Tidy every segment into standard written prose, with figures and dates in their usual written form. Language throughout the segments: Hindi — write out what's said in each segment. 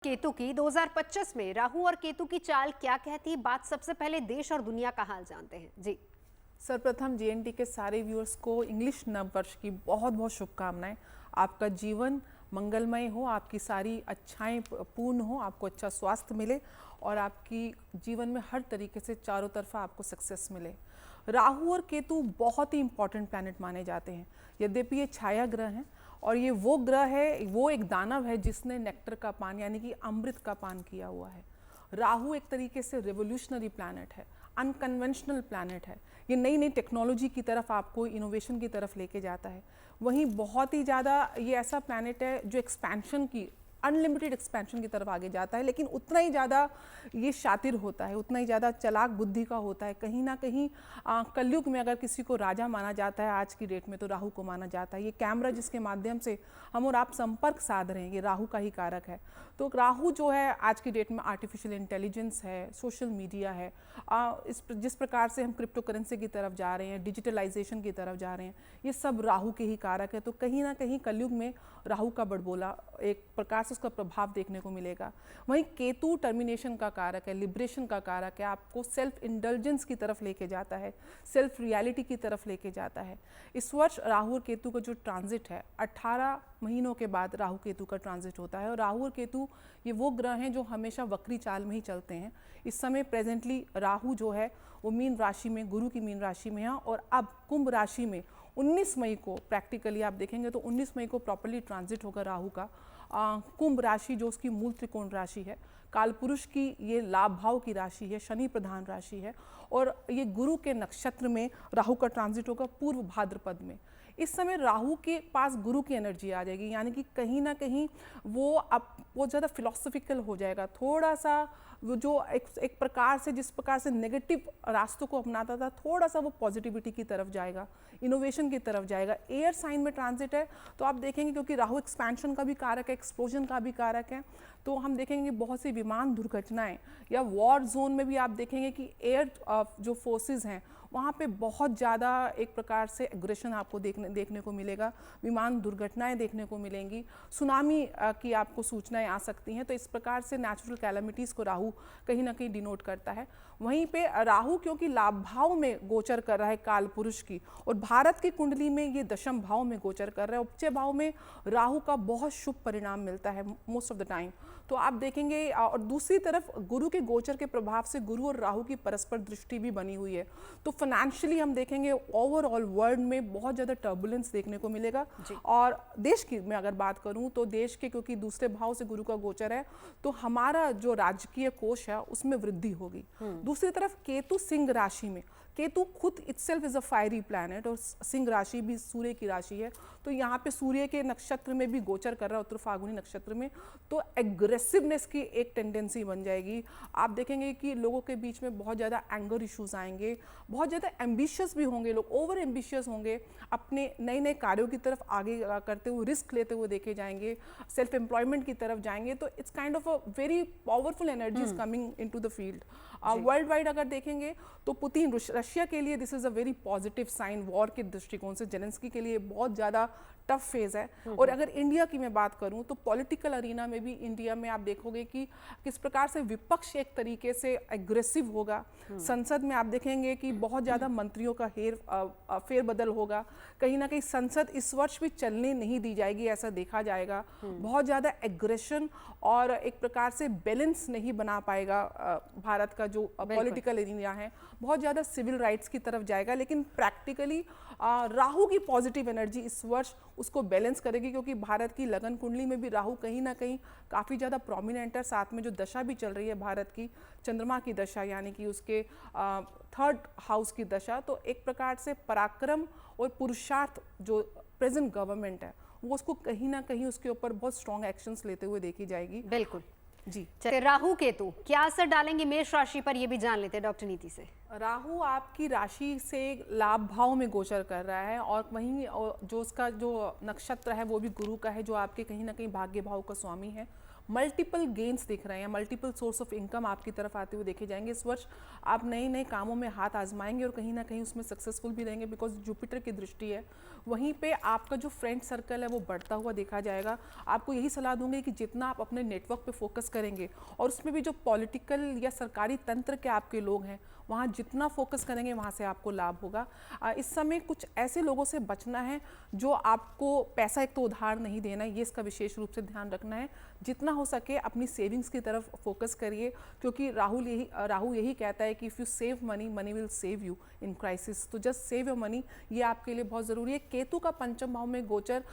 केतु की 2025 में राहु और केतु की चाल क्या कहती, बात सबसे पहले देश और दुनिया का हाल जानते हैं। जी सर्वप्रथम जीएनटी के सारे व्यूअर्स को इंग्लिश नववर्ष की बहुत बहुत शुभकामनाएं। आपका जीवन मंगलमय हो, आपकी सारी अच्छाएं पूर्ण हो, आपको अच्छा स्वास्थ्य मिले और आपकी जीवन में हर तरीके से चारों तरफा आपको सक्सेस मिले। राहु और केतु बहुत ही इंपॉर्टेंट प्लैनेट माने जाते हैं। यद्यपि ये छाया ग्रह हैं और ये वो ग्रह है, वो एक दानव है जिसने नेक्टर का पान यानी कि अमृत का पान किया हुआ है। राहु एक तरीके से रिवोल्यूशनरी प्लैनेट है, अनकन्वेंशनल प्लैनेट है। ये नई नई टेक्नोलॉजी की तरफ, आपको इनोवेशन की तरफ लेके जाता है। वहीं बहुत ही ज़्यादा ये ऐसा प्लैनेट है जो एक्सपेंशन की, अनलिमिटेड एक्सपेंशन की तरफ आगे जाता है, लेकिन उतना ही ज़्यादा ये शातिर होता है, उतना ही ज़्यादा चालाक बुद्धि का होता है। कहीं ना कहीं कलयुग में अगर किसी को राजा माना जाता है आज की डेट में, तो राहु को माना जाता है। ये कैमरा जिसके माध्यम से हम और आप संपर्क साध रहे हैं, ये राहु का ही कारक है। तो राहु जो है आज की डेट में आर्टिफिशियल इंटेलिजेंस है, सोशल मीडिया है, जिस प्रकार से हम क्रिप्टो करेंसी की तरफ जा रहे हैं, डिजिटलाइजेशन की तरफ जा रहे हैं, ये सब राहु के ही कारक है। तो कहीं ना कहीं कलयुग में राहु का बड़बोला एक प्रकार से उसका प्रभाव देखने को मिलेगा। वहीं केतु टर्मिनेशन का कारक है, लिबरेशन का कारक है, आपको सेल्फ इंडल्जेंस की तरफ लेके जाता है, सेल्फ रियलिटी की तरफ लेके जाता है। इस वर्ष राहु और केतु का जो ट्रांजिट है, 18 महीनों के बाद राहु केतु का ट्रांजिट होता है। और राहु और केतु ये वो ग्रह हैं जो हमेशा वक्री चाल में ही चलते हैं। इस समय प्रेजेंटली राहु जो है वो मीन राशि में, गुरु की मीन राशि में है, और अब कुंभ राशि में 19 मई को प्रैक्टिकली आप देखेंगे तो 19 मई को प्रॉपर्ली ट्रांजिट होगा राहु का। कुंभ राशि जो उसकी मूल त्रिकोण राशि है, कालपुरुष की ये लाभ भाव की राशि है, शनि प्रधान राशि है, और ये गुरु के नक्षत्र में राहु का ट्रांजिट होगा पूर्व भाद्रपद में। इस समय राहु के पास गुरु की एनर्जी आ जाएगी, यानी कि कहीं ना कहीं वो अब बहुत ज़्यादा फिलोसफिकल हो जाएगा, थोड़ा सा वो जो एक प्रकार से, जिस प्रकार से नेगेटिव रास्तों को अपनाता था, थोड़ा सा वो पॉजिटिविटी की तरफ जाएगा, इनोवेशन की तरफ जाएगा। एयर साइन में ट्रांजिट है तो आप देखेंगे, क्योंकि राहु एक्सपेंशन का भी कारक है, एक्सप्लोजन का भी कारक है, तो हम देखेंगे बहुत सी विमान दुर्घटनाएं या वॉर जोन में भी आप देखेंगे कि एयर जो फोर्सेस हैं वहाँ पे बहुत ज़्यादा एक प्रकार से एग्रेशन आपको देखने को मिलेगा, विमान दुर्घटनाएं देखने को मिलेंगी, सुनामी की आपको सूचनाएं आ सकती हैं। तो इस प्रकार से नेचुरल कैलामिटीज़ को राहु कहीं ना कहीं डिनोट करता है। वहीं पे राहु क्योंकि लाभ भाव में गोचर कर रहा है काल पुरुष की, और भारत की कुंडली में ये दशम भाव में गोचर कर रहा है, उपचय भाव में राहु का बहुत शुभ परिणाम मिलता है मोस्ट ऑफ द टाइम। तो आप देखेंगे, और दूसरी तरफ गुरु के गोचर के प्रभाव से गुरु और राहु की परस्पर दृष्टि भी बनी हुई है। तो फाइनेंशियली हम देखेंगे ओवरऑल वर्ल्ड में बहुत ज़्यादा टर्बुलेंस देखने को मिलेगा। और देश की मैं अगर बात करूं तो देश के, क्योंकि दूसरे भाव से गुरु का गोचर है, तो हमारा जो राजकीय कोष है उसमें वृद्धि होगी। दूसरी तरफ केतु सिंह राशि में, केतु खुद itself is a fiery planet, और सिंह राशि भी सूर्य की राशि है, तो यहाँ पे सूर्य के नक्षत्र में भी गोचर कर रहा है, उत्तर फाल्गुनी नक्षत्र में, तो एग्रेसिवनेस की एक टेंडेंसी बन जाएगी। आप देखेंगे कि लोगों के बीच में बहुत ज़्यादा एंगर इश्यूज आएंगे, बहुत ज़्यादा एम्बिशियस भी होंगे लोग, ओवर एम्बिशियस होंगे, अपने नए नए कार्यों की तरफ आगे करते हुए, रिस्क लेते हुए देखे जाएंगे, सेल्फ एम्प्लॉयमेंट की तरफ जाएंगे। तो it's kind of a very powerful energy is coming in to the field. World wide अगर देखेंगे तो पुतिन, रशिया के लिए this is a very positive sign, war के दृष्टिकोण से जेलेंस्की के लिए बहुत ज़्यादा टफ फेज है। और अगर इंडिया की मैं बात करूं तो पॉलिटिकल अरीना में भी इंडिया में आप देखोगे कि किस प्रकार से विपक्ष एक तरीके से एग्रेसिव होगा। संसद में आप देखेंगे कि बहुत ज़्यादा मंत्रियों का फेरबदल होगा। कहीं ना कहीं संसद इस वर्ष भी चलने नहीं दी जाएगी, ऐसा देखा जाएगा। बहुत ज़्यादा एग्रेशन और एक प्रकार से बैलेंस नहीं बना पाएगा भारत का जो पॉलिटिकल एरिया है, बहुत ज़्यादा सिविल राइट्स की तरफ जाएगा। लेकिन प्रैक्टिकली राहु की पॉजिटिव एनर्जी इस वर्ष उसको बैलेंस करेगी, क्योंकि भारत की लगन कुंडली में भी राहु कहीं ना कहीं काफ़ी ज़्यादा प्रोमिनेंट है। साथ में जो दशा भी चल रही है भारत की, चंद्रमा की दशा, यानी कि उसके 3rd हाउस की दशा, तो एक प्रकार से पराक्रम और पुरुषार्थ जो प्रेजेंट गवर्नमेंट है वो उसको कहीं ना कहीं उसके ऊपर बहुत स्ट्रॉन्ग एक्शंस लेते हुए देखी जाएगी। बिल्कुल जी। राहु केतु क्या असर डालेंगे मेष राशि पर, ये भी जान लेते हैं डॉक्टर नीति से। राहु आपकी राशि से लाभ भाव में गोचर कर रहा है, और वहीं जो उसका जो नक्षत्र है वो भी गुरु का है, जो आपके कहीं ना कहीं भाग्य भाव का स्वामी है। मल्टीपल गेन्स दिख रहे हैं, मल्टीपल सोर्स ऑफ इनकम आपकी तरफ आते हुए देखे जाएंगे। इस वर्ष आप नए नए कामों में हाथ आजमाएंगे और कहीं ना कहीं उसमें सक्सेसफुल भी रहेंगे, बिकॉज जुपिटर की दृष्टि है। वहीं पे आपका जो फ्रेंड सर्कल है वो बढ़ता हुआ देखा जाएगा। आपको यही सलाह दूंगी कि जितना आप अपने नेटवर्क पे फोकस करेंगे और उसमें भी जो पॉलिटिकल या सरकारी तंत्र के आपके लोग हैं वहाँ जितना फोकस करेंगे वहाँ से आपको लाभ होगा। इस समय कुछ ऐसे लोगों से बचना है जो आपको पैसा एक तो उधार नहीं देना है, ये इसका विशेष रूप से ध्यान रखना है। जितना हो सके अपनी सेविंग्स की तरफ फोकस करिए, क्योंकि राहु यही कहता है कि if you save money, money will save you in crisis. तो जस्ट सेव योर मनी, ये आपके लिए बहुत ज़रूरी है। केतु का पंचम भाव में गोचर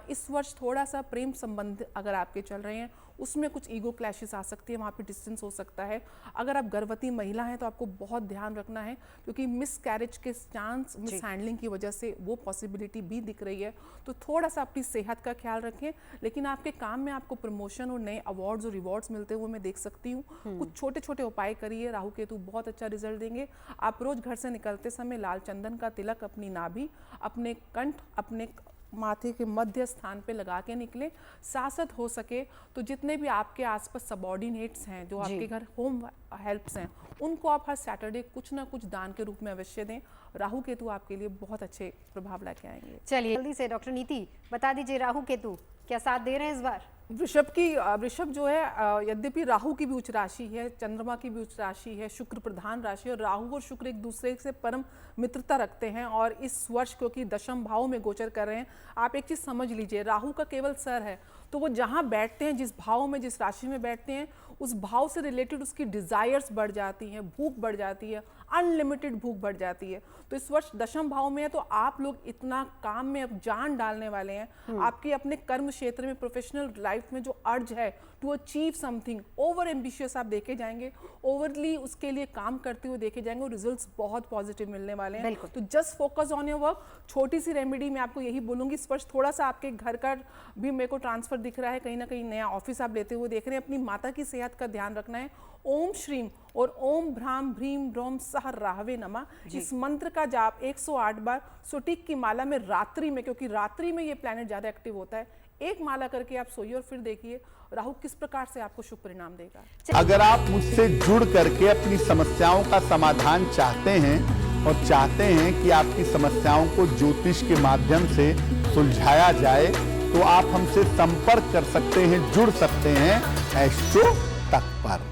इस वर्ष थोड़ा सा प्रेम संबंध अगर आपके चल रहे हैं उसमें कुछ ईगो क्लैशेस आ सकती है, वहाँ पे डिस्टेंस हो सकता है। अगर आप गर्भवती महिला हैं तो आपको बहुत ध्यान रखना है, क्योंकि मिस कैरेज के चांस, मिस हैंडलिंग की वजह से वो पॉसिबिलिटी भी दिख रही है। तो थोड़ा सा अपनी सेहत का ख्याल रखें, लेकिन आपके काम में आपको प्रमोशन और नए अवार्ड्स और रिवॉर्ड्स मिलते हुए मैं देख सकती हूँ। कुछ छोटे छोटे उपाय करिए, राहु केतु बहुत अच्छा रिजल्ट देंगे। आप रोज घर से निकलते समय लाल चंदन का तिलक अपनी नाभि, अपने कंठ, अपने माथे के मध्य स्थान पे लगा के निकले। साथ हो सके तो जितने भी आपके आसपास सबॉर्डिनेट्स हैं, जो आपके घर होम हेल्प्स हैं, उनको आप हर सैटरडे कुछ ना कुछ दान के रूप में अवश्य दें। राहु केतु आपके लिए बहुत अच्छे प्रभाव लेके आएंगे। चलिए जल्दी से डॉक्टर नीति बता दीजिए, राहु केतु क्या साथ दे रहे हैं इस बार? वृषभ जो है, यद्यपि राहु की भी उच्च राशि है, चंद्रमा की भी उच्च राशि है, शुक्र प्रधान राशि है, और राहु और शुक्र एक दूसरे से परम मित्रता रखते हैं। और इस वर्ष क्योंकि दशम भाव में गोचर कर रहे हैं, आप एक चीज समझ लीजिए, राहु का केवल सर है, तो वो जहां बैठते हैं, जिस भाव में, जिस राशि में बैठते हैं, उस भाव से रिलेटेड उसकी डिजायर्स बढ़ जाती हैं, भूख बढ़ जाती है, अनलिमिटेड भूख बढ़ जाती है। तो इस वर्ष दशम भाव में है, तो आप लोग इतना काम में अब जान डालने वाले हैं। आपके अपने कर्म क्षेत्र में, प्रोफेशनल लाइफ में जो अर्ज है to achieve something, over ambitious आप देखे जाएंगे, ओवरली उसके लिए काम करते हुए देखे जाएंगे, और रिजल्ट्स बहुत पॉजिटिव मिलने वाले हैं। तो just focus on your work. छोटी सी रेमेडी मैं आपको यही बोलूंगी, इस वर्ष थोड़ा सा आपके घर का भी मेरे को ट्रांसफर दिख रहा है, कहीं ना कहीं नया ऑफिस आप लेते हुए देख रहे हैं। अपनी माता की सेहत का ध्यान रखना है। ओम श्रीम और ओम भ्राम भ्रीम ब्रोम सह राहवे नमः, इस मंत्र का जाप 108 बार सुटीक की माला में रात्रि में, क्योंकि रात्रि में ये प्लैनेट ज्यादा एक्टिव होता है, एक माला करके आप सोइए और फिर देखिए राहु किस प्रकार से आपको शुभ परिणाम देगा। अगर आप मुझसे जुड़ करके अपनी समस्याओं का समाधान चाहते हैं और चाहते हैं कि आपकी समस्याओं को ज्योतिष के माध्यम से सुलझाया जाए, तो आप हमसे संपर्क कर सकते हैं, जुड़ सकते हैं एस्ट्रो तक पर।